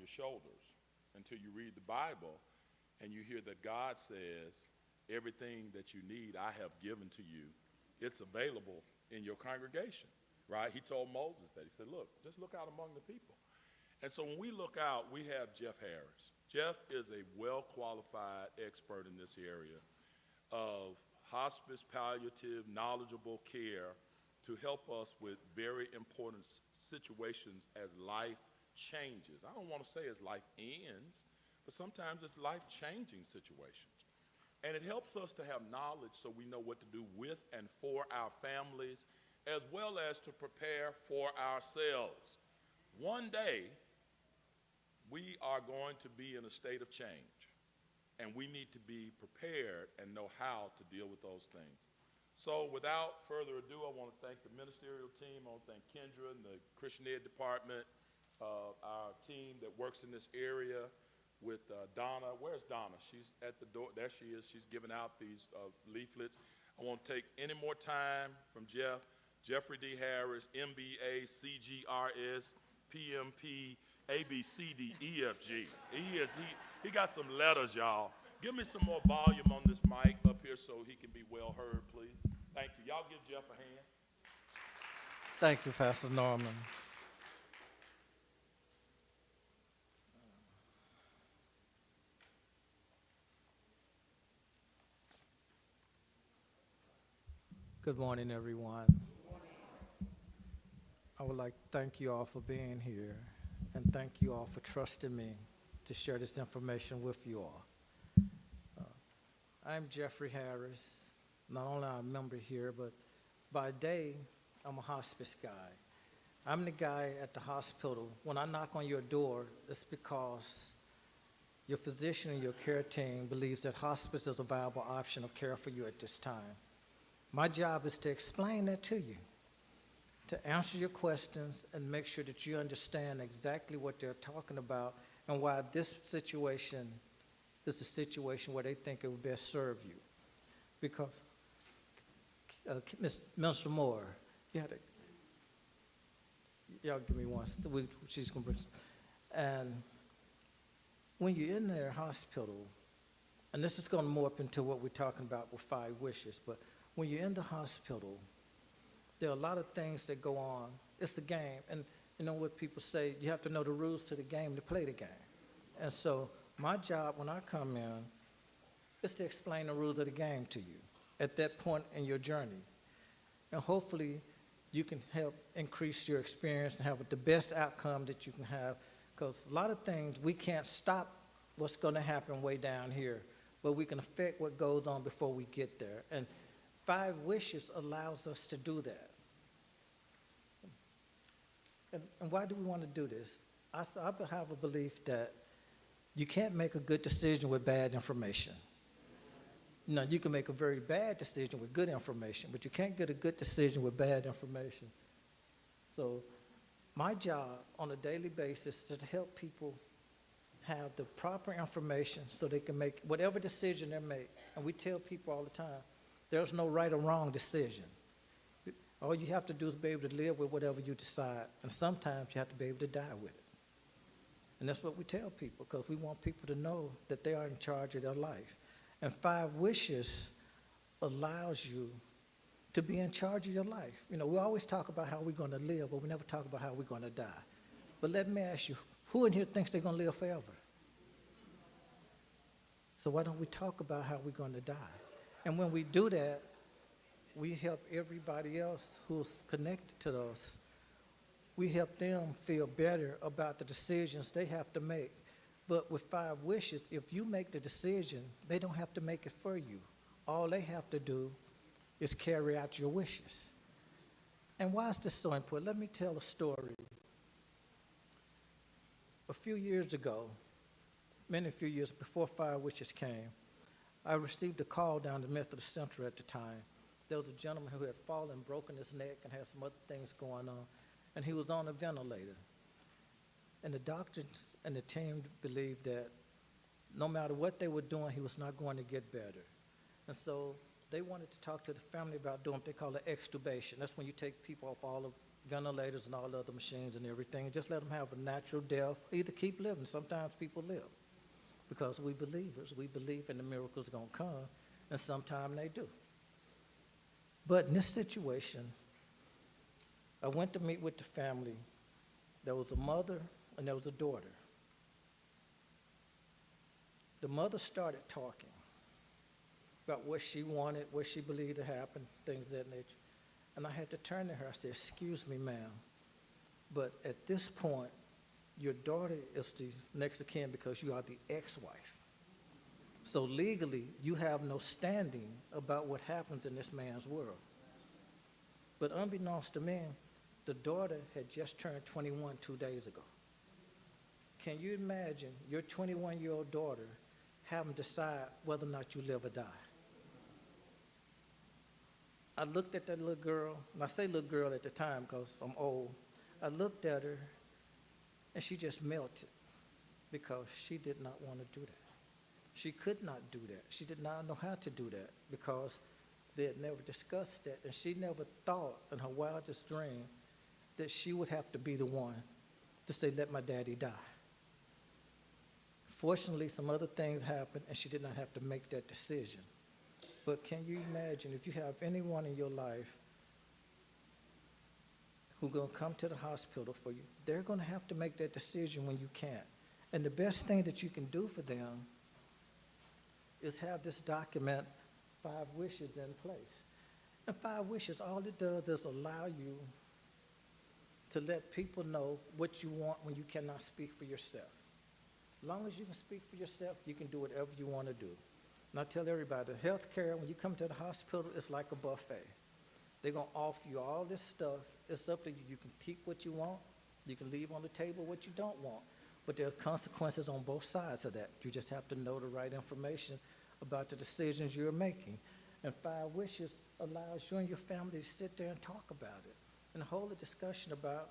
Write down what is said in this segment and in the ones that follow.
shoulders until you read the Bible and you hear that God says, everything that you need I have given to you. It's available in your congregation, right? He told Moses that. He said, look, just look out among the people. And so when we look out, we have Jeff Harris. Jeff is a well-qualified expert in this area of hospice, palliative, knowledgeable care to help us with very important situations as life changes. I don't want to say as life ends, but sometimes it's life-changing situations. And it helps us to have knowledge so we know what to do with and for our families, as well as to prepare for ourselves. One day, we are going to be in a state of change, and we need to be prepared and know how to deal with those things. So without further ado, I want to thank the ministerial team. I want to thank Kendra and the Christian Ed department, our team that works in this area with Donna. Where's Donna? She's at the door. There she is. She's giving out these leaflets. I won't take any more time from Jeff. Jeffrey D. Harris, MBA, CGRS, PMP, ABCDEFG. He got some letters, y'all. Give me some more volume on this mic up here so he can be well heard, please. Thank you. Y'all give Jeff a hand. Thank you, Pastor Norman. Good morning, everyone. I would like to thank you all for being here, and thank you all for trusting me to share this information with you all. I'm Jeffrey Harris. Not only am I a member here, but by day, I'm a hospice guy. I'm the guy at the hospital. When I knock on your door, it's because your physician and your care team believes that hospice is a viable option of care for you at this time. My job is to explain that to you, to answer your questions and make sure that you understand exactly what they're talking about and why this situation is a situation where they think it would best serve you. Because, Minister Moore, y'all give me one. She's going to bring. And when you're in their hospital, and this is going to morph into what we're talking about with 5 wishes, but when you're in the hospital, there are a lot of things that go on. It's the game. And you know what people say, you have to know the rules to the game to play the game. And so my job when I come in is to explain the rules of the game to you at that point in your journey. And hopefully you can help increase your experience and have the best outcome that you can have. Because a lot of things, we can't stop what's going to happen way down here, but we can affect what goes on before we get there. And 5 wishes allows us to do that. And why do we want to do this? I have a belief that you can't make a good decision with bad information. Now, you can make a very bad decision with good information, but you can't get a good decision with bad information. So my job on a daily basis is to help people have the proper information so they can make whatever decision they make. And we tell people all the time, there's no right or wrong decision. All you have to do is be able to live with whatever you decide, and sometimes you have to be able to die with it. And that's what we tell people, because we want people to know that they are in charge of their life. And 5 wishes allows you to be in charge of your life. You know, we always talk about how we're going to live, but we never talk about how we're going to die. But let me ask you, who in here thinks they're going to live forever? So why don't we talk about how we're going to die? And when we do that, we help everybody else who's connected to us. We help them feel better about the decisions they have to make. But with 5 wishes, if you make the decision, they don't have to make it for you. All they have to do is carry out your wishes. And why is this so important? Let me tell a story. A few years ago, a few years before 5 wishes came, I received a call down the Methodist Center at the time. There was a gentleman who had fallen, broken his neck, and had some other things going on, and he was on a ventilator. And the doctors and the team believed that no matter what they were doing, he was not going to get better. And so they wanted to talk to the family about doing what they call an extubation. That's when you take people off all of ventilators and all other machines and everything, and just let them have a natural death, either keep living. Sometimes people live because we believers, we believe in the miracles going to come, and sometimes they do. But in this situation, I went to meet with the family. There was a mother and there was a daughter. The mother started talking about what she wanted, what she believed to happen, things of that nature. And I had to turn to her. I said, "Excuse me, ma'am, but at this point, your daughter is the next of kin because you are the ex-wife. So legally, you have no standing about what happens in this man's world." But unbeknownst to me, the daughter had just turned 21 2 days ago. Can you imagine your 21-year-old daughter having to decide whether or not you live or die? I looked at that little girl, and I say little girl at the time because I'm old. I looked at her, and she just melted because she did not want to do that. She could not do that. She did not know how to do that because they had never discussed that, and she never thought in her wildest dream that she would have to be the one to say, "Let my daddy die." Fortunately, some other things happened, and she did not have to make that decision. But can you imagine if you have anyone in your life who's going to come to the hospital for you, they're going to have to make that decision when you can't. And the best thing that you can do for them is have this document, 5 wishes, in place. And 5 wishes, all it does is allow you to let people know what you want when you cannot speak for yourself. As long as you can speak for yourself, you can do whatever you want to do. And I tell everybody, health care, when you come to the hospital, it's like a buffet. They're going to offer you all this stuff. It's up to you. You can keep what you want. You can leave on the table what you don't want. But there are consequences on both sides of that. You just have to know the right information about the decisions you're making. And 5 wishes allows you and your family to sit there and talk about it and hold a discussion about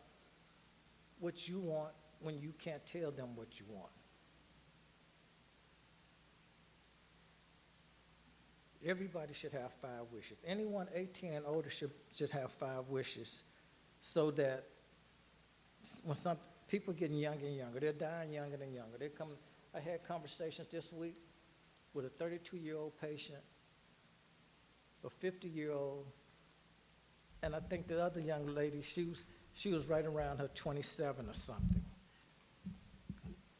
what you want when you can't tell them what you want. Everybody should have 5 wishes. Anyone 18 and older should have 5 wishes so that when some people getting younger and younger, they're dying younger and younger. I had conversations this week with a 32-year-old patient, a 50-year-old, and I think the other young lady, she was right around her 27 or something.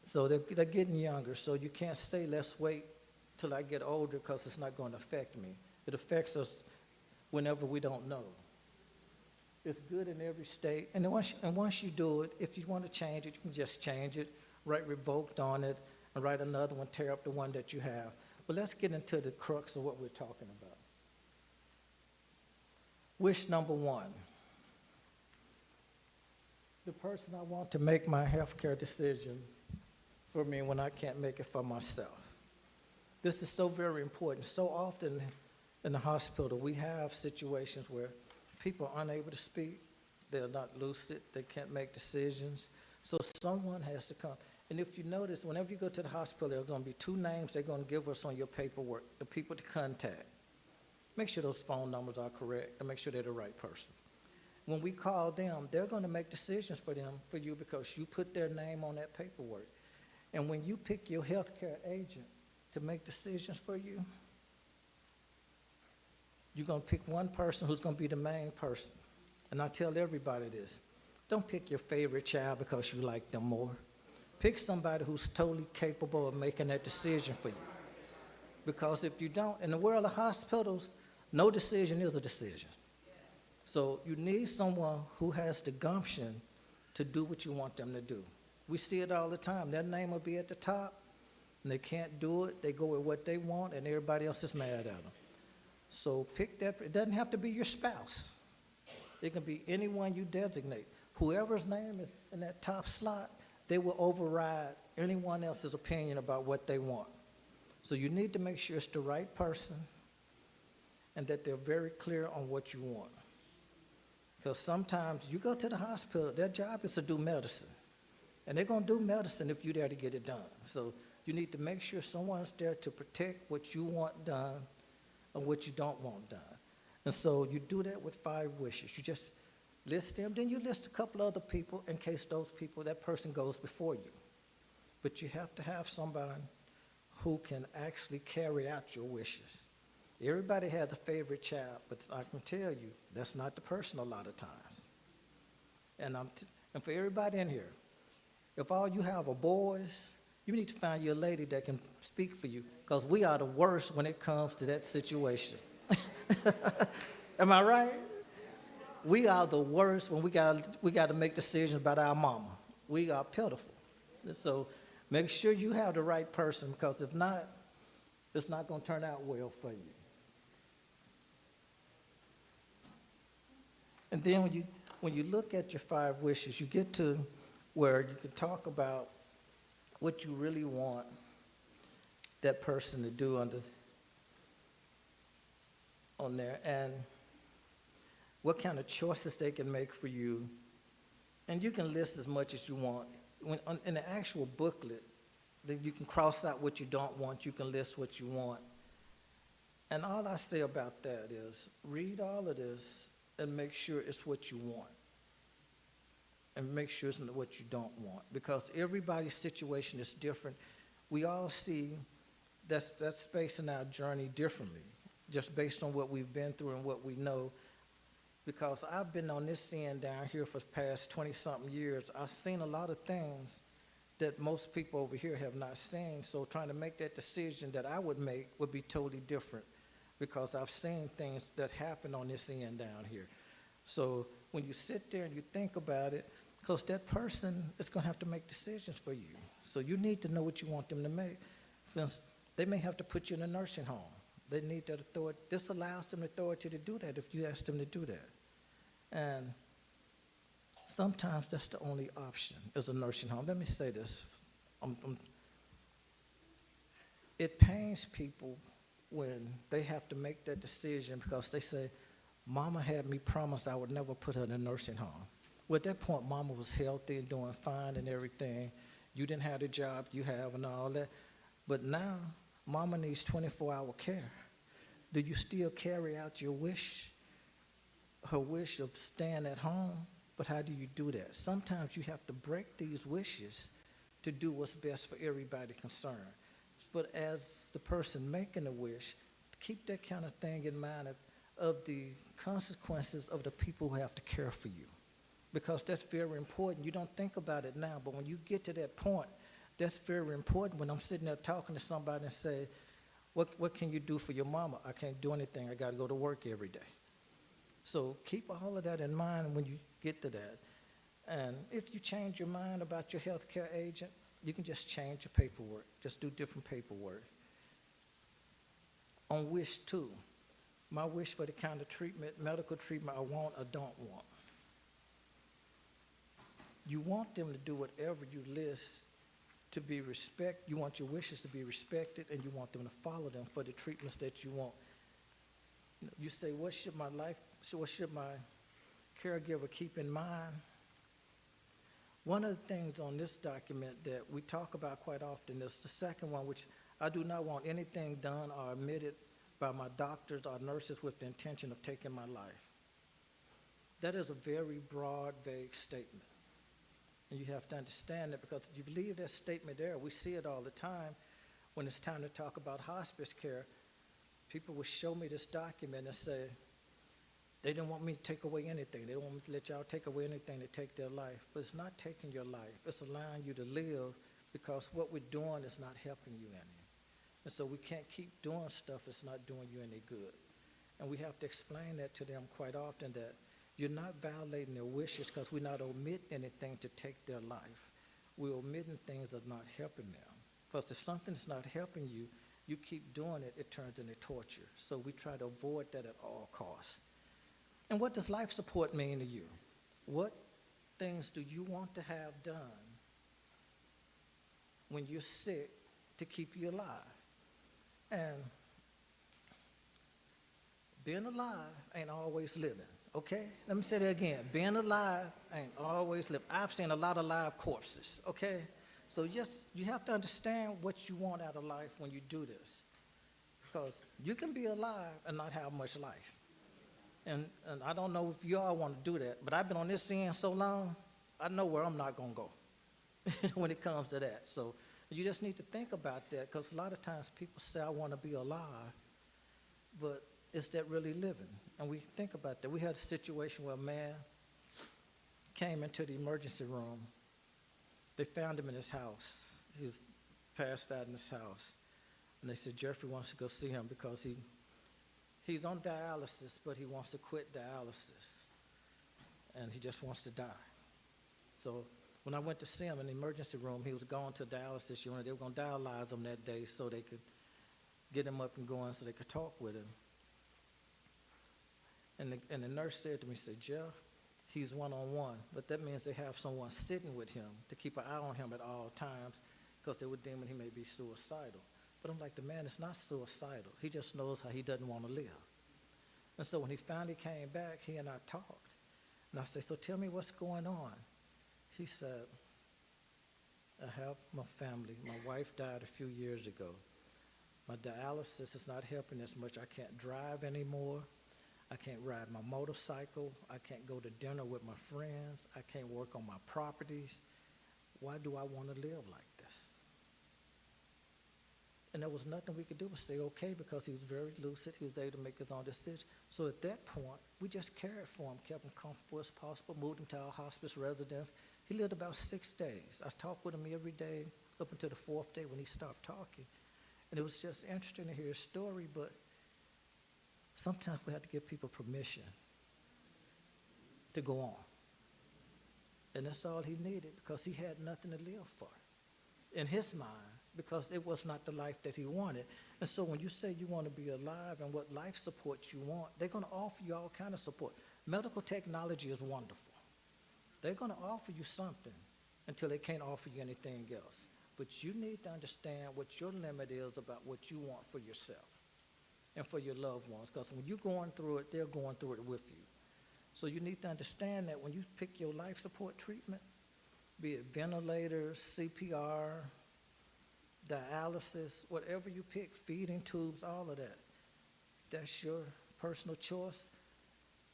So they're getting younger, so you can't say, "Let's wait till I get older," because it's not going to affect me. It affects us whenever we don't know. It's good in every state. And once you do it, if you want to change it, you can just change it, write revoked on it, and write another one, tear up the one that you have. But let's get into the crux of what we're talking about. Wish number 1. The person I want to make my health care decision for me when I can't make it for myself. This is so very important. So often in the hospital, we have situations where people are unable to speak. They're not lucid. They can't make decisions. So someone has to come. And if you notice, whenever you go to the hospital, there are going to be 2 names they're going to give us on your paperwork, the people to contact. Make sure those phone numbers are correct and make sure they're the right person. When we call them, they're going to make decisions for you because you put their name on that paperwork. And when you pick your healthcare agent to make decisions for you, you're going to pick one person who's going to be the main person. And I tell everybody this. Don't pick your favorite child because you like them more. Pick somebody who's totally capable of making that decision for you. Because if you don't, in the world of hospitals, no decision is a decision. So you need someone who has the gumption to do what you want them to do. We see it all the time. Their name will be at the top, and they can't do it. They go with what they want, and everybody else is mad at them. So pick that. It doesn't have to be your spouse. It can be anyone you designate. Whoever's name is in that top slot, they will override anyone else's opinion about what they want. So you need to make sure it's the right person and that they're very clear on what you want. Because sometimes you go to the hospital, their job is to do medicine. And they're going to do medicine if you're there to get it done. So you need to make sure someone's there to protect what you want done and what you don't want done. And so you do that with 5 wishes. You just List them, then you list a couple other people in case that person goes before you. But you have to have somebody who can actually carry out your wishes. Everybody has a favorite child, but I can tell you, that's not the person a lot of times. And for everybody in here, if all you have are boys, you need to find you a lady that can speak for you, because we are the worst when it comes to that situation. Am I right? We are the worst when we got to make decisions about our mama. We are pitiful. So make sure you have the right person, because if not, it's not going to turn out well for you. And then when you look at your 5 wishes, you get to where you can talk about what you really want that person to do on there, and what kind of choices they can make for you. And you can list as much as you want. In the actual booklet, then you can cross out what you don't want, you can list what you want. And all I say about that is, read all of this and make sure it's what you want. And make sure it's not what you don't want. Because everybody's situation is different. We all see that space in our journey differently, just based on what we've been through and what we know. Because I've been on this end down here for the past 20-something years. I've seen a lot of things that most people over here have not seen. So trying to make that decision that I would make would be totally different, because I've seen things that happen on this end down here. So when you sit there and you think about it, because that person is going to have to make decisions for you. So you need to know what you want them to make. For instance, they may have to put you in a nursing home. They need that authority. This allows them the authority to do that if you ask them to do that. And sometimes that's the only option, is a nursing home. Let me say this. It pains people when they have to make that decision, because they say, Mama had me promise I would never put her in a nursing home. Well, at that point, Mama was healthy and doing fine and everything. You didn't have the job you have and all that. But now, Mama needs 24-hour care. Do you still carry out your wish, her wish of staying at home? But how do you do that? Sometimes you have to break these wishes to do what's best for everybody concerned. But as the person making a wish, keep that kind of thing in mind of the consequences of the people who have to care for you. Because that's very important. You don't think about it now, but when you get to that point, that's very important. When I'm sitting there talking to somebody and say, what can you do for your mama? I can't do anything. I got to go to work every day. So keep all of that in mind when you get to that. And if you change your mind about your health care agent, you can just change your paperwork. Just do different paperwork. On wish 2, my wish for the kind of treatment, medical treatment I want or don't want. You want them to do whatever you list to be respected. You want your wishes to be respected, and you want them to follow them for the treatments that you want. You say, what should my caregiver keep in mind? One of the things on this document that we talk about quite often is the second one, which I do not want anything done or admitted by my doctors or nurses with the intention of taking my life. That is a very broad, vague statement. And you have to understand that, because if you leave that statement there, we see it all the time. When it's time to talk about hospice care, people will show me this document and say, they didn't want me to take away anything. They don't want me to let y'all take away anything to take their life. But it's not taking your life. It's allowing you to live, because what we're doing is not helping you any. And so we can't keep doing stuff that's not doing you any good. And we have to explain that to them quite often, that you're not violating their wishes, because we're not omitting anything to take their life. We're omitting things that are not helping them. Because if something's not helping you, you keep doing it, it turns into torture. So we try to avoid that at all costs. And what does life support mean to you? What things do you want to have done when you're sick to keep you alive? And being alive ain't always living, okay? Let me say that again. Being alive ain't always living. I've seen a lot of live corpses, okay? So you have to understand what you want out of life when you do this. Because you can be alive and not have much life. And I don't know if you all want to do that, but I've been on this end so long, I know where I'm not gonna go when it comes to that. So you just need to think about that, because a lot of times people say, I want to be alive, but is that really living? And we think about that. We had a situation where a man came into the emergency room. They found him in his house. He was passed out in his house. And they said, Jeffrey wants to go see him because he's on dialysis, but he wants to quit dialysis. And he just wants to die. So when I went to see him in the emergency room, he was going to a dialysis unit. They were going to dialyze him that day so they could get him up and going so they could talk with him. And the nurse said to me, said, Jeff, he's one-on-one, but that means they have someone sitting with him to keep an eye on him at all times because they would deem he may be suicidal. But I'm like, the man is not suicidal. He just knows how he doesn't want to live. And so when he finally came back, he and I talked. And I said, so tell me what's going on. He said, I have my family. My wife died a few years ago. My dialysis is not helping as much. I can't drive anymore. I can't ride my motorcycle. I can't go to dinner with my friends. I can't work on my properties. Why do I want to live like this? And there was nothing we could do but say, okay, because he was very lucid. He was able to make his own decision. So at that point, we just cared for him, kept him comfortable as possible, moved him to our hospice residence. He lived about 6 days. I talked with him every day up until the 4th day when he stopped talking. And it was just interesting to hear his story, but sometimes we have to give people permission to go on. And that's all he needed, because he had nothing to live for in his mind, because it was not the life that he wanted. And so when you say you want to be alive and what life support you want, they're going to offer you all kind of support. Medical technology is wonderful. They're going to offer you something until they can't offer you anything else. But you need to understand what your limit is about what you want for yourself and for your loved ones, because when you're going through it, they're going through it with you. So you need to understand that when you pick your life support treatment, be it ventilators, CPR, dialysis, whatever you pick, feeding tubes, all of that, that's your personal choice,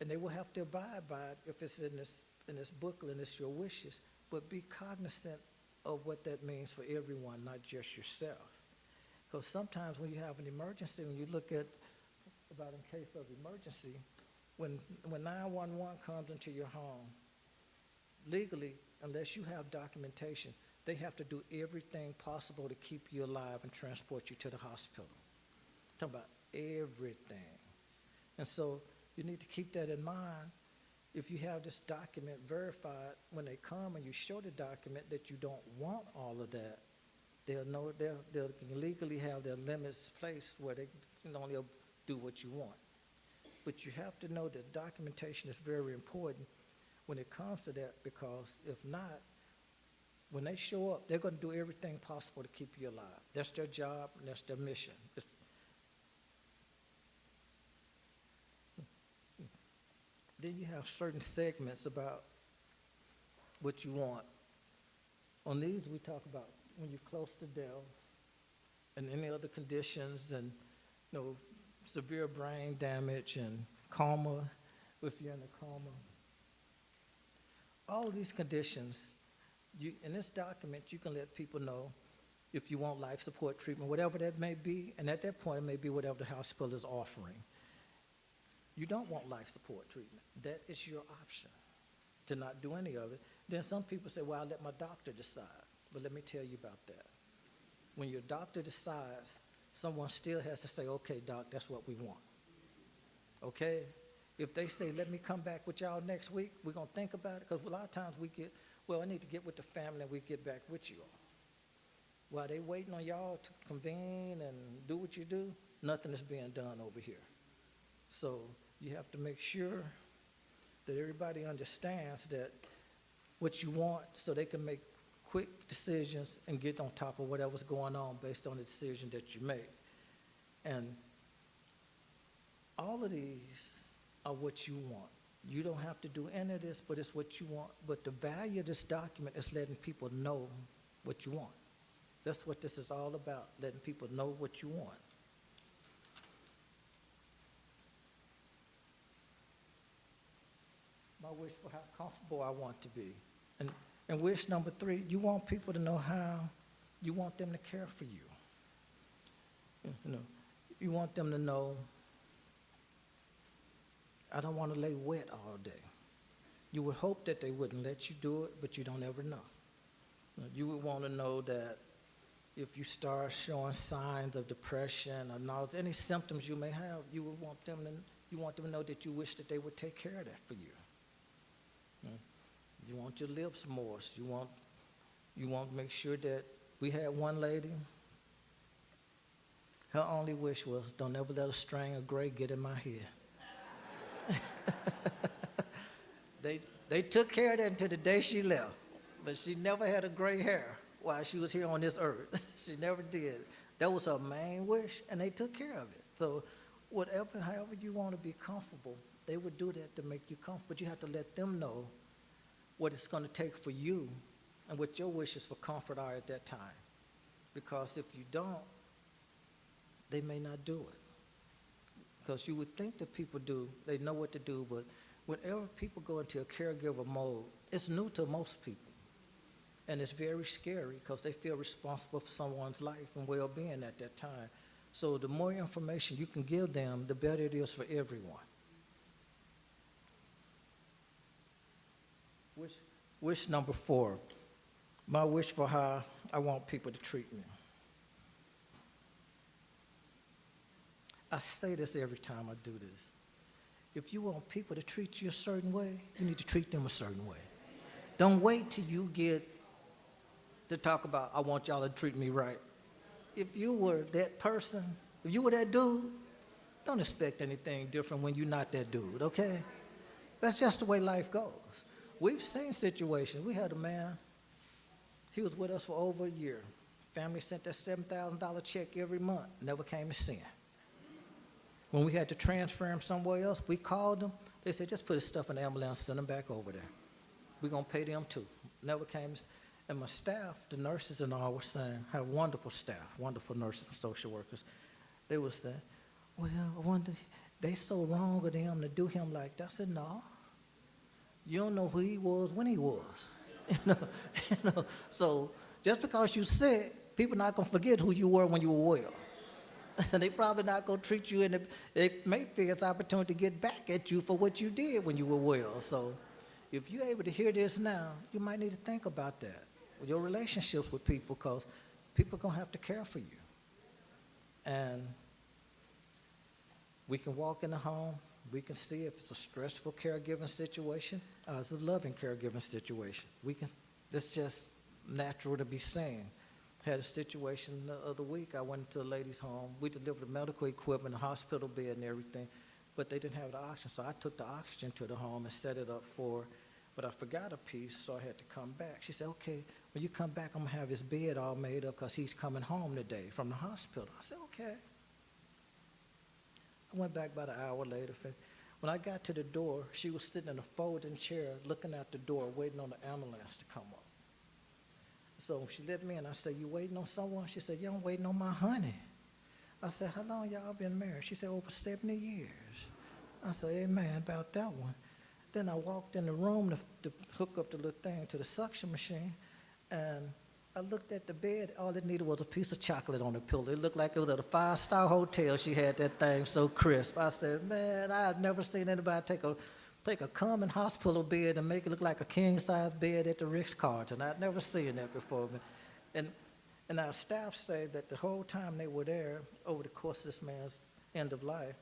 and they will have to abide by it if it's in this booklet and it's your wishes, but be cognizant of what that means for everyone, not just yourself. Because sometimes when you have an emergency, when you look at about in case of emergency, when 911 comes into your home, legally, unless you have documentation, they have to do everything possible to keep you alive and transport you to the hospital. I'm talking about everything. And so you need to keep that in mind. If you have this document verified, when they come and you show the document that you don't want all of that, they'll legally have their limits placed where they can only do what you want. But you have to know that documentation is very important when it comes to that, because if not, when they show up, they're going to do everything possible to keep you alive. That's their job and that's their mission. Then you have certain segments about what you want. On these, we talk about when you're close to death and any other conditions, and severe brain damage and coma, if you're in a coma. All of these conditions, in this document, you can let people know if you want life support treatment, whatever that may be, and at that point, it may be whatever the hospital is offering. You don't want life support treatment. That is your option, to not do any of it. Then some people say, well, I'll let my doctor decide. But let me tell you about that. When your doctor decides, someone still has to say, okay, doc, that's what we want. Okay? If they say, let me come back with y'all next week, we're going to think about it, because a lot of times we get, well, I need to get with the family and we get back with you all. While they waiting on y'all to convene and do what you do, nothing is being done over here. So you have to make sure that everybody understands that what you want, so they can make quick decisions and get on top of whatever's going on based on the decision that you make. And all of these are what you want. You don't have to do any of this, but it's what you want. But the value of this document is letting people know what you want. That's what this is all about, letting people know what you want. my wish for how comfortable I want to be. And wish number 3, you want people to know how you want them to care for you. You know, you want them to know, I don't want to lay wet all day. You would hope that they wouldn't let you do it, but you don't ever know. You would want to know that if you start showing signs of depression or nausea, any symptoms you may have, you want them to know that you wish that they would take care of that for you. You want your lips moist. You want to make sure that we had one lady, her only wish was, don't ever let a string of gray get in my hair. They took care of that until the day she left, but she never had a gray hair while she was here on this earth. She never did. That was her main wish, and they took care of it. So however you want to be comfortable, they would do that to make you comfortable. But you have to let them know what it's going to take for you and what your wishes for comfort are at that time. Because if you don't, they may not do it. Because you would think that people do, they know what to do, but whenever people go into a caregiver mode, it's new to most people. And it's very scary because they feel responsible for someone's life and well-being at that time. So the more information you can give them, the better it is for everyone. Wish number 4, my wish for how I want people to treat me. I say this every time I do this. If you want people to treat you a certain way, you need to treat them a certain way. Don't wait till you get to talk about, I want y'all to treat me right. If you were that person, if you were that dude, don't expect anything different when you're not that dude, okay? That's just the way life goes. We've seen situations. We had a man, he was with us for over a year. Family sent that $7,000 check every month, never came to see him. When we had to transfer him somewhere else, we called them. They said, just put his stuff in the ambulance, send him back over there. We're going to pay them too. Never came. And my staff, the nurses and all, were saying, have wonderful staff, wonderful nurses and social workers. They were saying, well, I wonder, they so wrong of them to do him like that. I said, no. You don't know who he was when he was. You know. So just because you sick, people not going to forget who you were when you were well. And they probably not going to treat you, and they may figure it's an opportunity to get back at you for what you did when you were well. So if you're able to hear this now, you might need to think about that with your relationships with people, because people are going to have to care for you. And we can walk in the home. We can see if it's a stressful caregiving situation or it's a loving caregiving situation. It's just natural to be seen. Had a situation the other week. I went to a lady's home. We delivered medical equipment, a hospital bed and everything, but they didn't have the oxygen. So I took the oxygen to the home and set it up for her, but I forgot a piece, so I had to come back. She said, okay, when you come back, I'm going to have his bed all made up because he's coming home today from the hospital. I said, okay. I went back about an hour later. When I got to the door, she was sitting in a folding chair looking out the door, waiting on the ambulance to come up. So she let me in. I said, you waiting on someone? She said, yeah, I'm waiting on my honey. I said, how long y'all been married? She said, over 70 years. I said, amen, about that one. Then I walked in the room to hook up the little thing to the suction machine, and I looked at the bed. All it needed was a piece of chocolate on the pillow. It looked like it was at a 5-star hotel. She had that thing so crisp. I said, man, I had never seen anybody take a common hospital bed and make it look like a king-size bed at the Ritz-Carlton. I'd never seen that before. And our staff said that the whole time they were there, over the course of this man's end of life,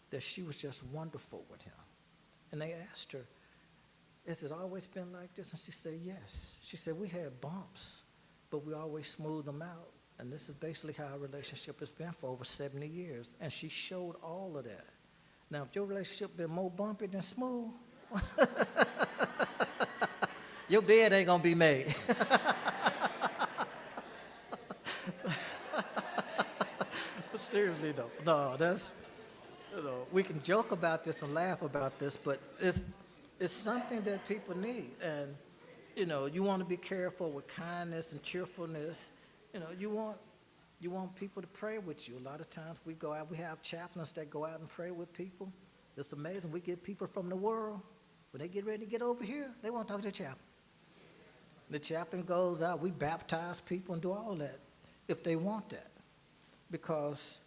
that she was just wonderful with him. And they asked her, has it always been like this? And she said, yes. She said, we had bumps, but we always smoothed them out. And this is basically how our relationship has been for over 70 years. And she showed all of that. Now, if your relationship been more bumpy than smooth, your bed ain't gonna be made. But seriously though, no, that's, we can joke about this and laugh about this, but it's something that people need. And, you want to be careful with kindness and cheerfulness. You want people to pray with you. A lot of times we have chaplains that go out and pray with people. It's amazing. We get people from the world When they get ready to get over here, they want to talk to the chaplain. The chaplain goes out, we baptize people and do all that if they want that. Because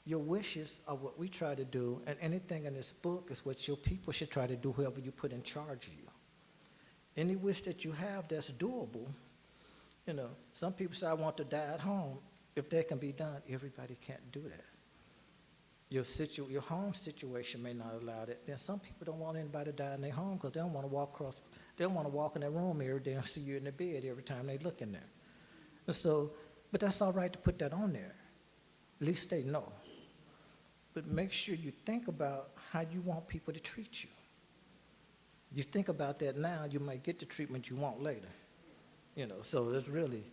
your wishes are what we try to do, and anything in this book is what your people should try to do, whoever you put in charge of you. Any wish that you have that's doable, you know, some people say, I want to die at home. If that can be done, everybody can't do that. Your home situation may not allow that. Then some people don't want anybody to die in their home because they don't want to they don't want to walk in their room every day and see you in the bed every time they look in there. And so, but that's all right to put that on there. At least they know. But make sure you think about how you want people to treat you. You think about that now, you might get the treatment you want later. You know, so it's really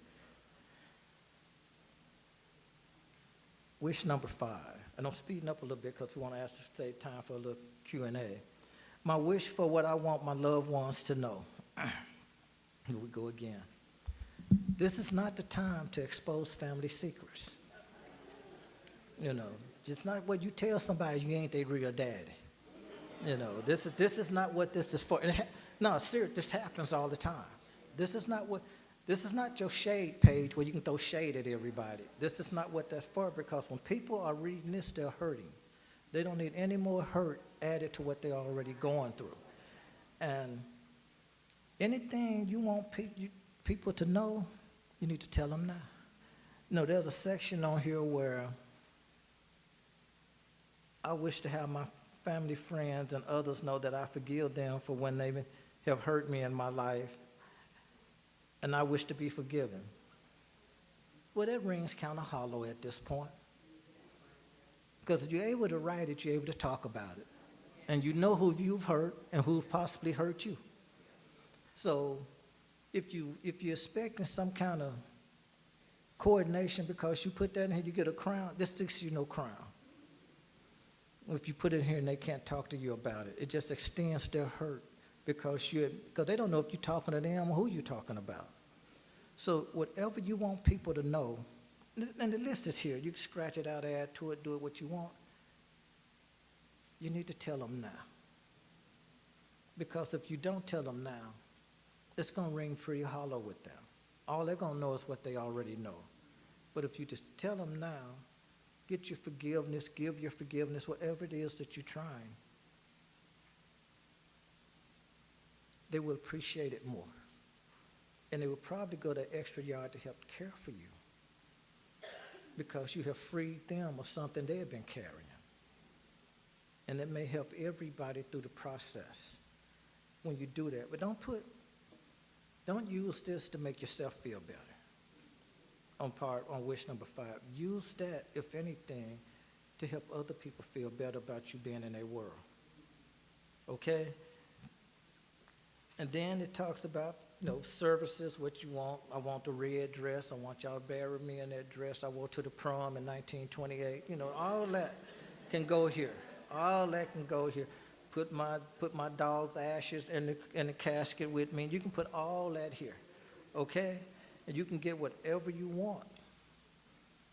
wish number 5. And I'm speeding up a little bit because we want to save time for a little Q&A. My wish for what I want my loved ones to know. Here we go again. This is not the time to expose family secrets. You know, it's not what you tell somebody you ain't their real daddy. You know, this is not what this is for. No, seriously, this happens all the time. This is not your shade page where you can throw shade at everybody. This is not what that's for, because when people are reading this, they're hurting. They don't need any more hurt added to what they're already going through. And anything you want people to know, you need to tell them now. No, there's a section on here where I wish to have my family, friends, and others know that I forgive them for when they have hurt me in my life, and I wish to be forgiven. Well, that rings kind of hollow at this point. Because if you're able to write it, you're able to talk about it. And you know who you've hurt and who possibly hurt you. So if you're expecting some kind of coordination because you put that in here, you get a crown, this gives you no crown. If you put it in here and they can't talk to you about it, it just extends their hurt because they don't know if you're talking to them or who you're talking about. So whatever you want people to know, and the list is here. You can scratch it out, add to it, do it what you want. You need to tell them now. Because if you don't tell them now, it's going to ring pretty hollow with them. All they're going to know is what they already know. But if you just tell them now, get your forgiveness, give your forgiveness, whatever it is that you're trying, they will appreciate it more. And they will probably go the extra yard to help care for you because you have freed them of something they have been carrying. And it may help everybody through the process when you do that. But don't use this to make yourself feel better. On wish number 5, use that, if anything, to help other people feel better about you being in their world. Okay? And then it talks about, services, what you want. I want the red dress. I want y'all to bury me in that dress I wore to the prom in 1928. All that can go here. All that can go here. Put my dog's ashes in the casket with me. You can put all that here. Okay? And you can get whatever you want.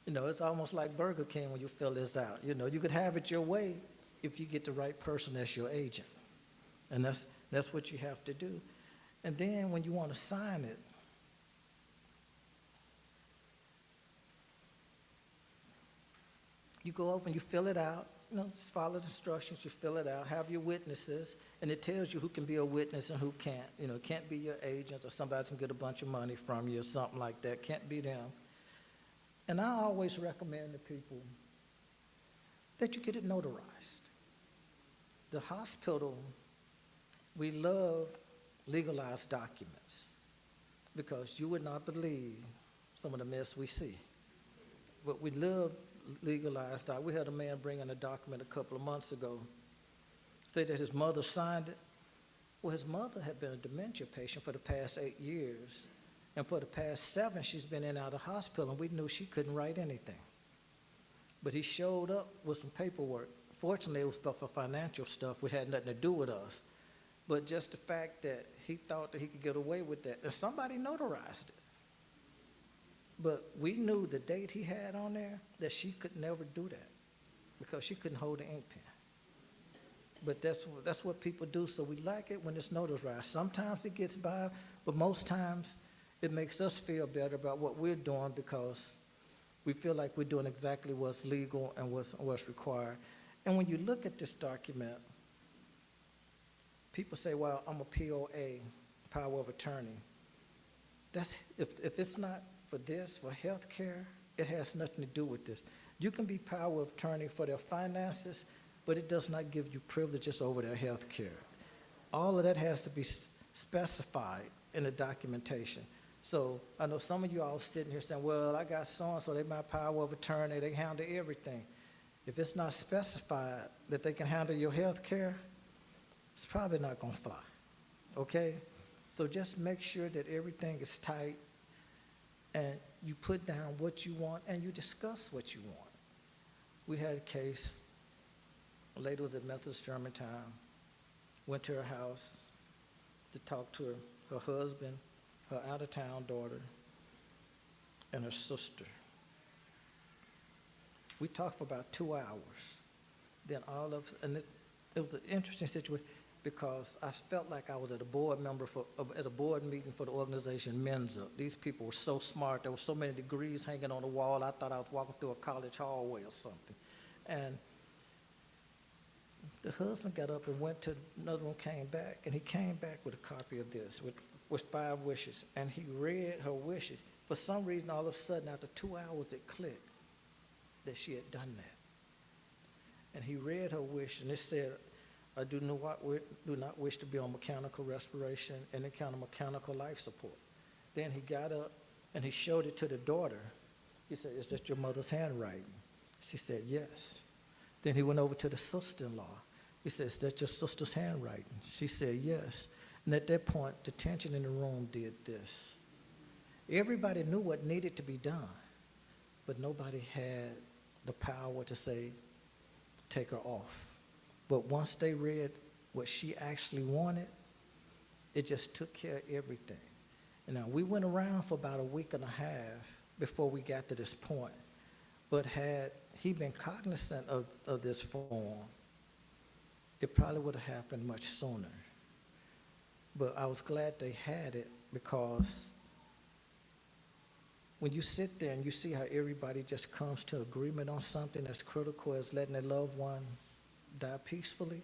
It's almost like Burger King when you fill this out. You could have it your way if you get the right person as your agent. And that's what you have to do. And then when you want to sign it, you go over and you fill it out. Just follow the instructions, you fill it out, have your witnesses, and it tells you who can be a witness and who can't. It can't be your agents or somebody that's going to get a bunch of money from you or something like that. Can't be them. And I always recommend to people that you get it notarized. The hospital, we love legalized documents because you would not believe some of the mess we see. But we love legalized. We had a man bring in a document a couple of months ago, say that his mother signed it. Well, his mother had been a dementia patient for the past 8 years, and for the past 7, she's been in and out of the hospital, and we knew she couldn't write anything. But he showed up with some paperwork. Fortunately, it was for financial stuff, which had nothing to do with us. But just the fact that he thought that he could get away with that, and somebody notarized it. But we knew the date he had on there that she could never do that because she couldn't hold the ink pen. But that's what people do, so we like it when it's notarized. Sometimes it gets by, but most times it makes us feel better about what we're doing because we feel like we're doing exactly what's legal and what's required. And when you look at this document, people say, well, I'm a POA, power of attorney. If it's not for this, for health care, it has nothing to do with this. You can be power of attorney for their finances, but it does not give you privileges over their health care. All of that has to be specified in the documentation. So I know some of you all sitting here saying, well, I got so-and-so, they my power of attorney, they handle everything. If it's not specified that they can handle your health care, it's probably not gonna fly, okay? So just make sure that everything is tight and you put down what you want and you discuss what you want. We had a case, a lady was at Methodist Germantown, went to her house to talk to her husband, her out-of-town daughter, and her sister. We talked for about 2 hours. Then it was an interesting situation because I felt like I was at a board meeting for the organization Mensa. These people were so smart. There were so many degrees hanging on the wall. I thought I was walking through a college hallway or something. And the husband got up and went to another one, came back, and he came back with a copy of this, with 5 wishes, and he read her wishes. For some reason, all of a sudden, after 2 hours, it clicked that she had done that. And he read her wish, and it said, I do not wish to be on mechanical respiration and any kind of mechanical life support. Then he got up, and he showed it to the daughter. He said, is that your mother's handwriting? She said, yes. Then he went over to the sister-in-law. He said, is that your sister's handwriting? She said, yes. And at that point, the tension in the room did this. Everybody knew what needed to be done, but nobody had the power to say, take her off. But once they read what she actually wanted, it just took care of everything. And now we went around for about a week and a half before we got to this point. But had he been cognizant of this form, it probably would have happened much sooner. But I was glad they had it because when you sit there and you see how everybody just comes to agreement on something as critical as letting their loved one die peacefully,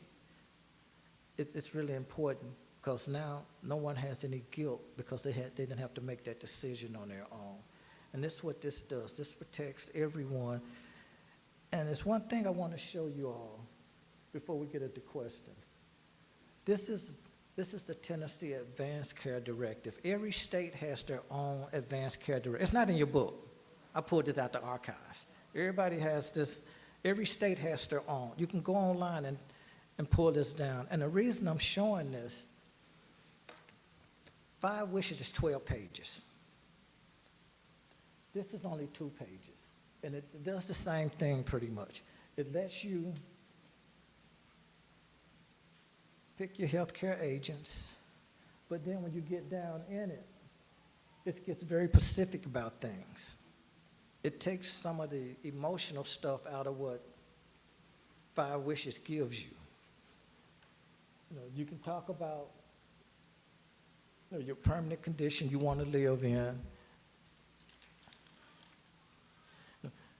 it's really important because now no one has any guilt because they didn't have to make that decision on their own. And this is what this does. This protects everyone. And it's one thing I want to show you all before we get into questions. This is the Tennessee Advanced Care Directive. Every state has their own advanced care directive. It's not in your book. I pulled this out the archives. Everybody has this. Every state has their own. You can go online and pull this down. And the reason I'm showing this, 5 wishes is 12 pages. This is only 2 pages. And it does the same thing pretty much. It lets you pick your healthcare agents, but then when you get down in it, it gets very specific about things. It takes some of the emotional stuff out of what 5 wishes gives you. You can talk about your permanent condition you want to live in.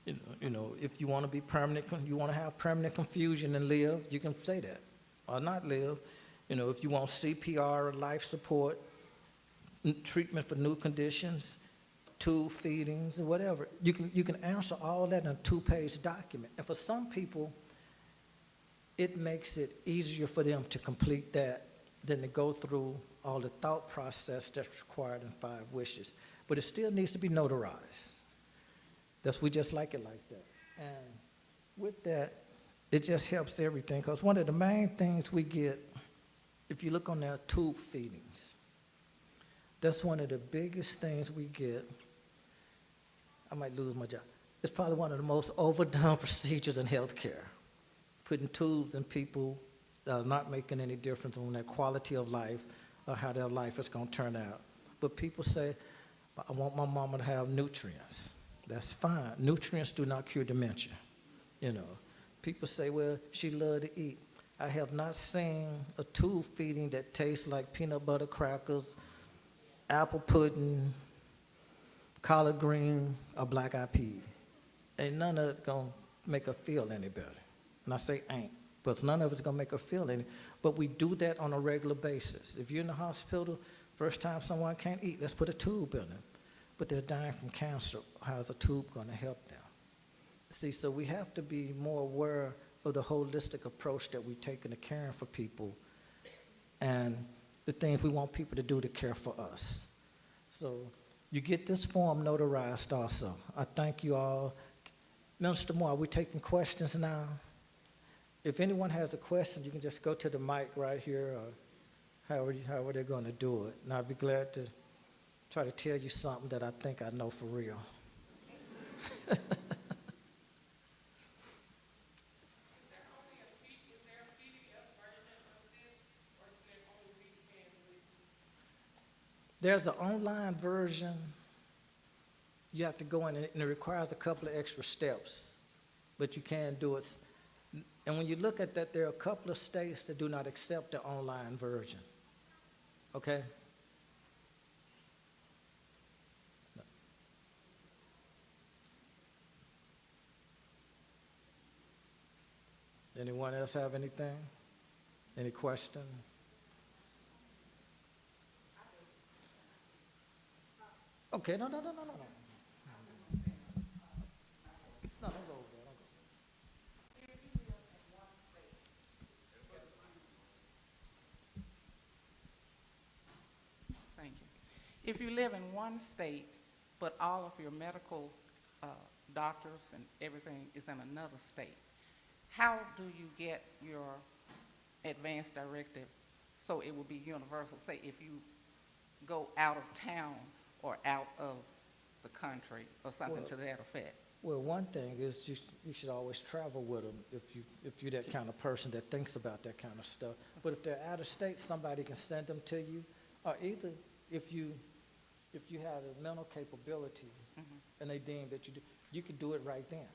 If you want to be permanent, you want to have permanent confusion and live, you can say that, or not live. If you want CPR or life support, treatment for new conditions, tube feedings, or whatever, you can answer all that in a 2-page document. And for some people, it makes it easier for them to complete that than to go through all the thought process that's required in 5 wishes. But it still needs to be notarized. We just like it like that. And with that, it just helps everything. Because one of the main things we get, if you look on their tube feedings, that's one of the biggest things we get. I might lose my job. It's probably one of the most overdone procedures in healthcare, putting tubes in people that are not making any difference on their quality of life or how their life is going to turn out. But people say, I want my mama to have nutrients. That's fine. Nutrients do not cure dementia. People say, well, she loved to eat. I have not seen a tube feeding that tastes like peanut butter crackers, apple pudding, collard green, or black-eyed pea. Ain't none of it gonna make her feel any better. And I say ain't, but none of it's gonna make her feel any. But we do that on a regular basis. If you're in the hospital, first time someone can't eat, let's put a tube in them. But they're dying from cancer. How's a tube gonna help them? See, so we have to be more aware of the holistic approach that we take into caring for people and the things we want people to do to care for us. So you get this form notarized also. I thank you all. Minister Moore, are we taking questions now? If anyone has a question, you can just go to the mic right here, or however they're going to do it. And I'll be glad to try to tell you something that I think I know for real. There's an online version. You have to go in, and it requires a couple of extra steps, but you can do it. And when you look at that, there are a couple of states that do not accept the online version. Okay? Anyone else have anything? Any question? Okay, no. No, don't go over there, don't go. Thank you. If you live in one state, but all of your medical doctors and everything is in another state, how do you get your advance directive so it will be universal? Say if you go out of town or out of the country or something to that effect. Well, one thing is you should always travel with them if you're that kind of person that thinks about that kind of stuff. But if they're out of state, somebody can send them to you. Or either if you have a mental capability and they deem that you can do it right then.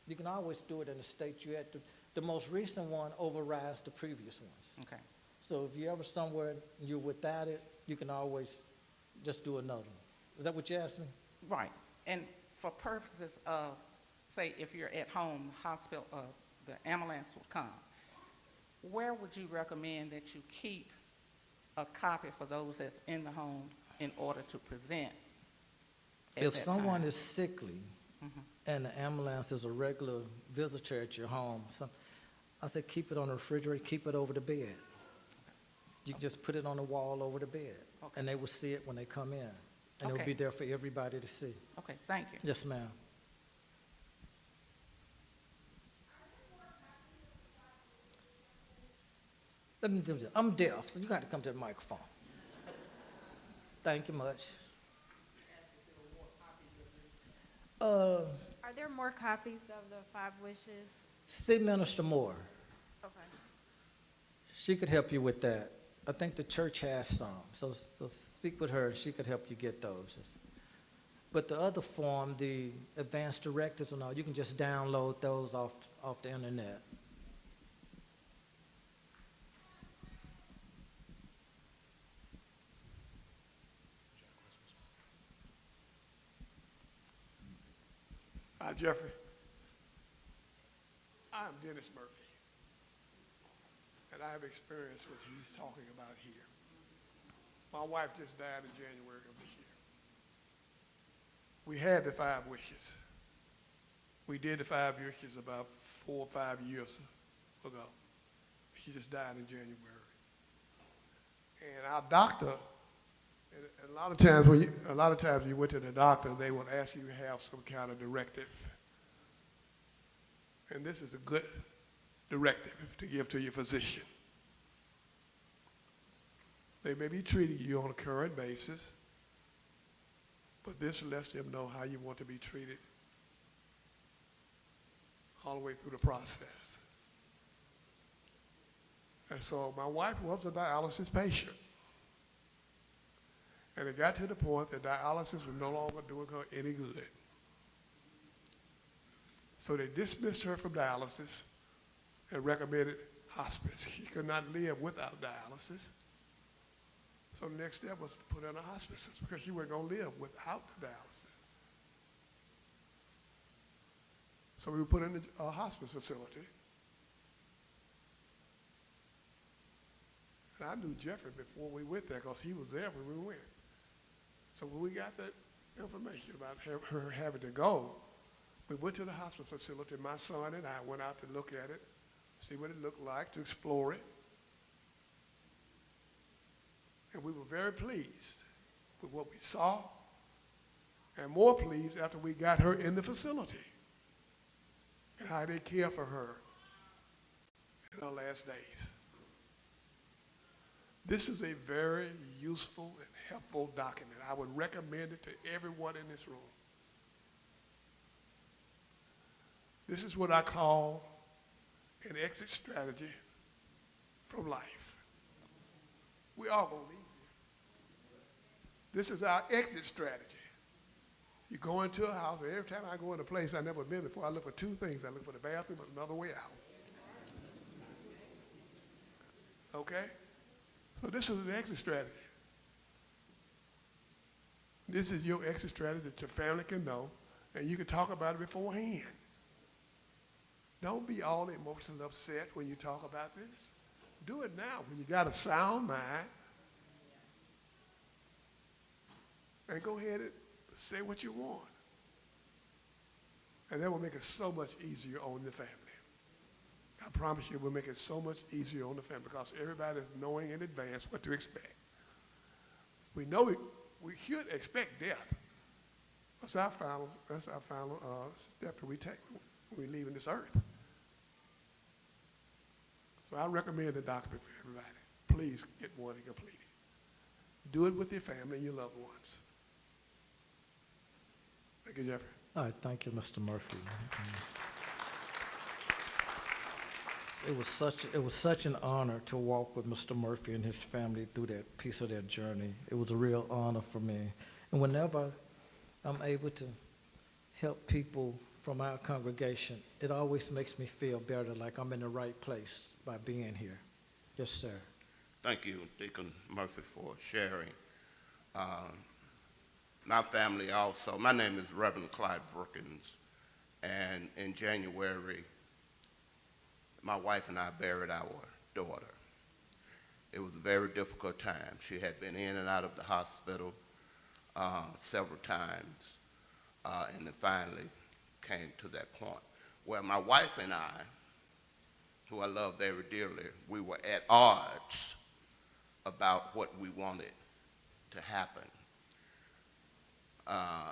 You can always do it in the state you're at. The most recent one overrides the previous ones. Okay. So if you're ever somewhere and you're without it, you can always just do another one. Is that what you asked me? Right. And for purposes of, say, if you're at home, hospital, the ambulance will come, where would you recommend that you keep a copy for those that's in the home in order to present at If that someone time? is sickly and the ambulance is a regular visitor at your home, I said keep it on the refrigerator, keep it over the bed. You can just put it on the wall over the bed, Okay. and they will see it when they come in, and it will Okay. be there for everybody to see. Okay, thank you. Yes, ma'am. Let me do this. I'm deaf, so you got to come to the microphone. Thank you much. Are there more copies of the 5 wishes? See Minister Moore. Okay. She could help you with that. I think the church has some, so speak with her, and she could help you get those. But the other form, the advanced directives and all, you can just download those off the internet. Hi, Jeffrey. I'm Dennis Murphy, and I have experience what he's talking about here. My wife just died in January of this year. We had the 5 wishes. We did the 5 wishes about 4 or 5 years ago. She just died in January. And our doctor, and a lot of times you went to the doctor, they will ask you to have some kind of directive. And this is a good directive to give to your physician. They may be treating you on a current basis, but this lets them know how you want to be treated all the way through the process. And so my wife was a dialysis patient. And it got to the point that dialysis was no longer doing her any good. So they dismissed her from dialysis and recommended hospice. She could not live without dialysis. So the next step was to put her in a hospice because she wasn't going to live without the dialysis. So we were put in a hospice facility. And I knew Jeffrey before we went there because he was there when we went. So when we got that information about her having to go, we went to the hospital facility. My son and I went out to look at it, see what it looked like, to explore it. And we were very pleased with what we saw, and more pleased after we got her in the facility and how they care for her in her last days. This is a very useful and helpful document. I would recommend it to everyone in this room. This is what I call an exit strategy from life. We all gonna leave here. This is our exit strategy. You go into a house, and every time I go in a place I've never been before, I look for two things. I look for the bathroom and another way out. Okay? So this is an exit strategy. This is your exit strategy that your family can know, and you can talk about it beforehand. Don't be all emotionally upset when you talk about this. Do it now when you got a sound mind. And go ahead and say what you want. And that will make it so much easier on the family. I promise you it will make it so much easier on the family because everybody is knowing in advance what to expect. We know we should expect death. That's our final step that we take when we're leaving this earth. So I recommend the document for everybody. Please get one and complete it. Do it with your family and your loved ones. Thank you, Jeffrey. All right, thank you, Mr. Murphy. It was such an honor to walk with Mr. Murphy and his family through that piece of their journey. It was a real honor for me. And whenever I'm able to help people from our congregation, it always makes me feel better, like I'm in the right place by being here. Yes, sir. Thank you, Deacon Murphy, for sharing. My family also, my name is Reverend Clyde Brookins, and in January, my wife and I buried our daughter. It was a very difficult time. She had been in and out of the hospital several times, and then finally came to that point where my wife and I, who I love very dearly, we were at odds about what we wanted to happen.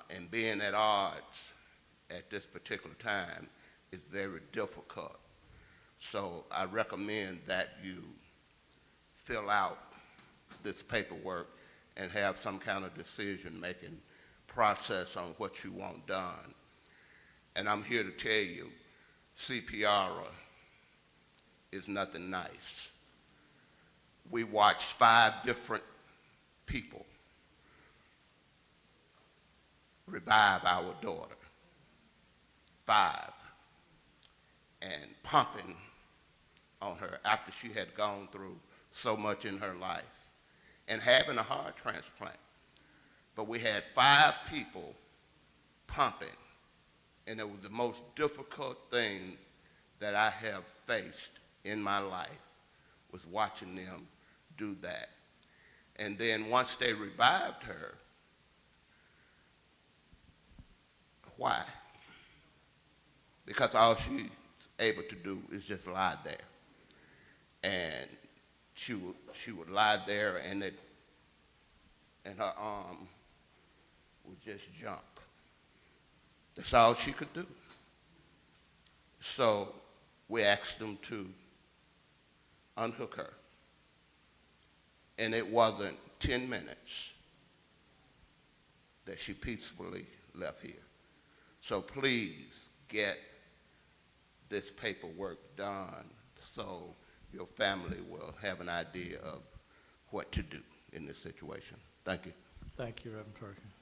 And being at odds at this particular time is very difficult. So I recommend that you fill out this paperwork and have some kind of decision-making process on what you want done. And I'm here to tell you, CPR is nothing nice. We watched 5 different people revive our daughter. 5. And pumping on her after she had gone through so much in her life and having a heart transplant. But we had 5 people pumping, and it was the most difficult thing that I have faced in my life was watching them do that. And then once they revived her, why? Because all she's able to do is just lie there. And she would lie there, and her arm would just jump. That's all she could do. So we asked them to unhook her. And it wasn't 10 minutes that she peacefully left here. So please get this paperwork done so your family will have an idea of what to do in this situation. Thank you. Thank you, Reverend Perkins.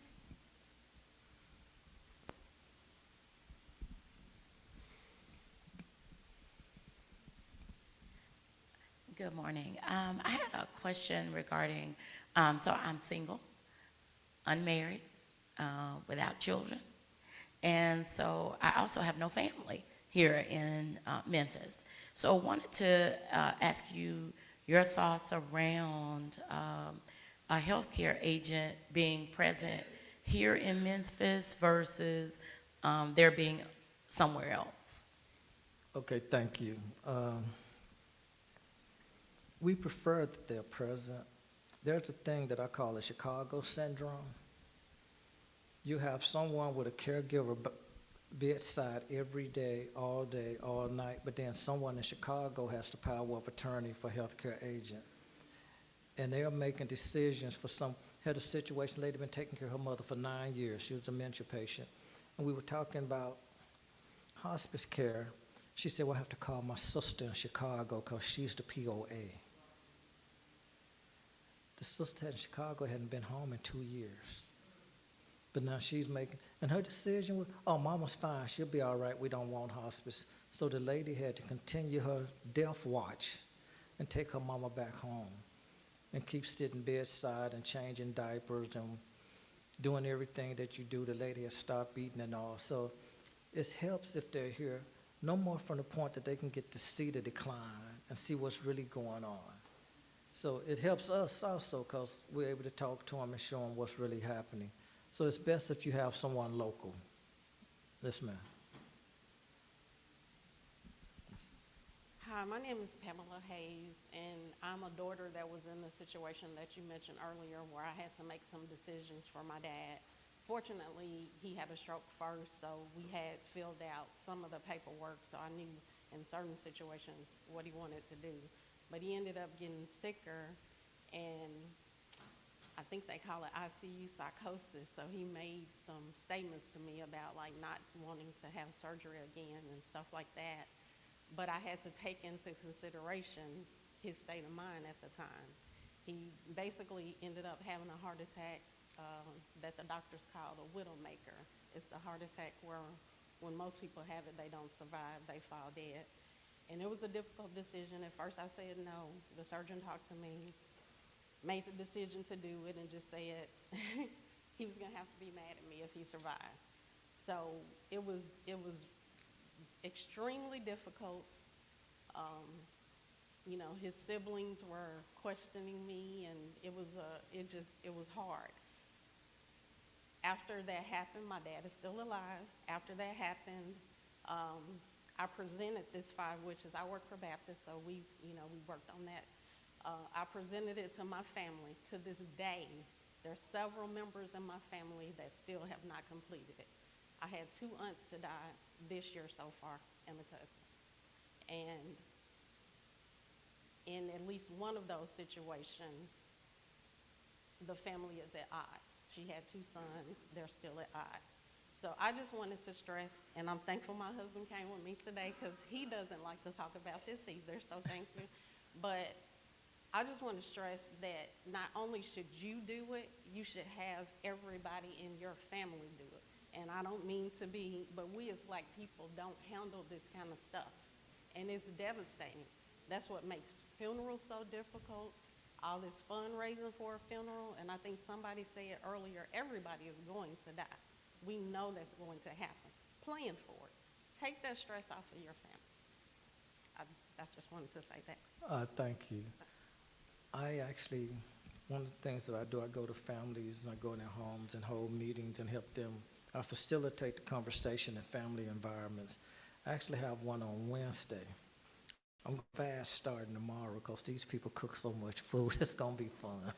Good morning. I had a question regarding, so I'm single, unmarried, without children. And so I also have no family here in Memphis. So I wanted to ask you your thoughts around a healthcare agent being present here in Memphis versus there being somewhere else. Okay, thank you. We prefer that they're present. There's a thing that I call a Chicago syndrome. You have someone with a caregiver bedside every day, all night, but then someone in Chicago has the power of attorney for healthcare agent. And they are making decisions for some, had a situation, lady been taking care of her mother for 9 years. She was a dementia patient. And we were talking about hospice care. She said, well, I have to call my sister in Chicago because she's the POA. The sister in Chicago hadn't been home in 2 years. But now she's making, and her decision was, oh, mama's fine, she'll be all right, we don't want hospice. So the lady had to continue her death watch and take her mama back home and keep sitting bedside and changing diapers and doing everything that you do. The lady has stopped eating and all. So it helps if they're here, no more from the point that they can get to see the decline and see what's really going on. So it helps us also because we're able to talk to them and show them what's really happening. So it's best if you have someone local. Yes, ma'am. Hi, my name is Pamela Hayes, and I'm a daughter that was in the situation that you mentioned earlier where I had to make some decisions for my dad. Fortunately, he had a stroke first, so we had filled out some of the paperwork, so I knew in certain situations what he wanted to do. But he ended up getting sicker, and I think they call it ICU psychosis, so he made some statements to me about like not wanting to have surgery again and stuff like that. But I had to take into consideration his state of mind at the time. He basically ended up having a heart attack that the doctors call the widowmaker. It's the heart attack where when most people have it, they don't survive, they fall dead. And it was a difficult decision. At first I said no. The surgeon talked to me, made the decision to do it, and just said he was gonna have to be mad at me if he survived. So it was extremely difficult. You know, his siblings were questioning me, and it was hard. After that happened, my dad is still alive. After that happened, I presented this 5 witches. I work for Baptist, so we worked on that. I presented it to my family. To this day, there's several members in my family that still have not completed it. I had 2 aunts to die this year so far, and a cousin. And in at least one of those situations, the family is at odds. She had 2 sons, they're still at odds. So I just wanted to stress, and I'm thankful my husband came with me today because he doesn't like to talk about this either, so thank you. But I just want to stress that not only should you do it, you should have everybody in your family do it. And I don't mean to be, but we as Black people don't handle this kind of stuff. And it's devastating. That's what makes funerals so difficult, all this fundraising for a funeral. And I think somebody said earlier, everybody is going to die. We know that's going to happen. Plan for it. Take that stress off of your family. I just wanted to say that. Thank you. I actually, one of the things that I do, I go to families and I go in their homes and hold meetings and help them. I facilitate the conversation in family environments. I actually have one on Wednesday. I'm fast starting tomorrow because these people cook so much food. It's going to be fun.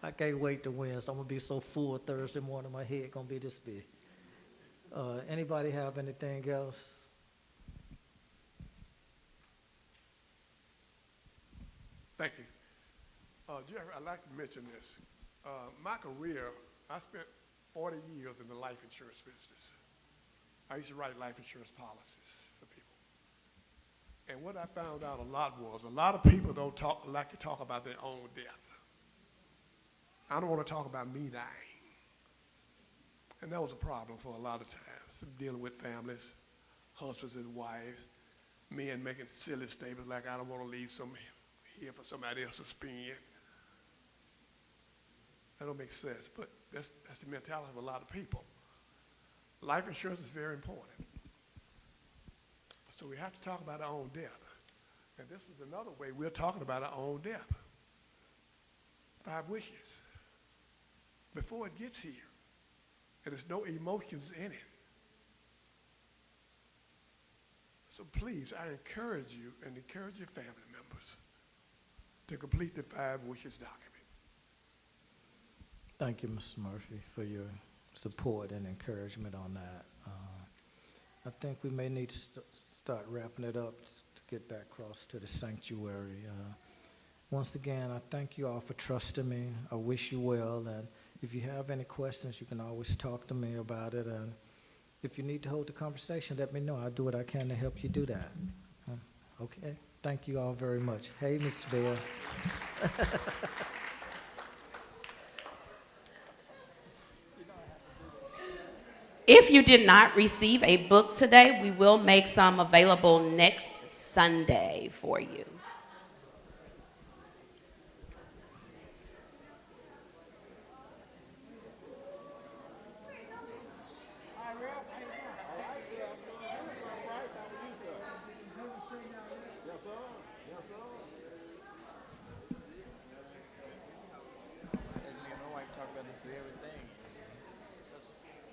I can't wait to Wednesday. I'm going to be so full Thursday morning, my head going to be this big. Anybody have anything else? Thank you. Jeffrey, I'd like to mention this. My career, I spent 40 years in the life insurance business. I used to write life insurance policies for people. And what I found out a lot was, a lot of people don't like to talk about their own death. I don't want to talk about me dying. And that was a problem for a lot of times, dealing with families, husbands and wives. men making silly statements like, I don't want to leave some here for somebody else to spend. That don't make sense, but that's the mentality of a lot of people. Life insurance is very important. So we have to talk about our own death. And this is another way we're talking about our own death. 5 wishes. Before it gets here, and there's no emotions in it. So please, I encourage you and encourage your family members to complete the 5 wishes document. Thank you, Mr. Murphy, for your support and encouragement on that. I think we may need to start wrapping it up to get back across to the sanctuary. Once again, I thank you all for trusting me. I wish you well, and if you have any questions, you can always talk to me about it, and if you need to hold the conversation, let me know. I'll do what I can to help you do that. Okay? Thank you all very much. Hey, Mr. Bell. If you did not receive a book today, we will make some available next Sunday for you.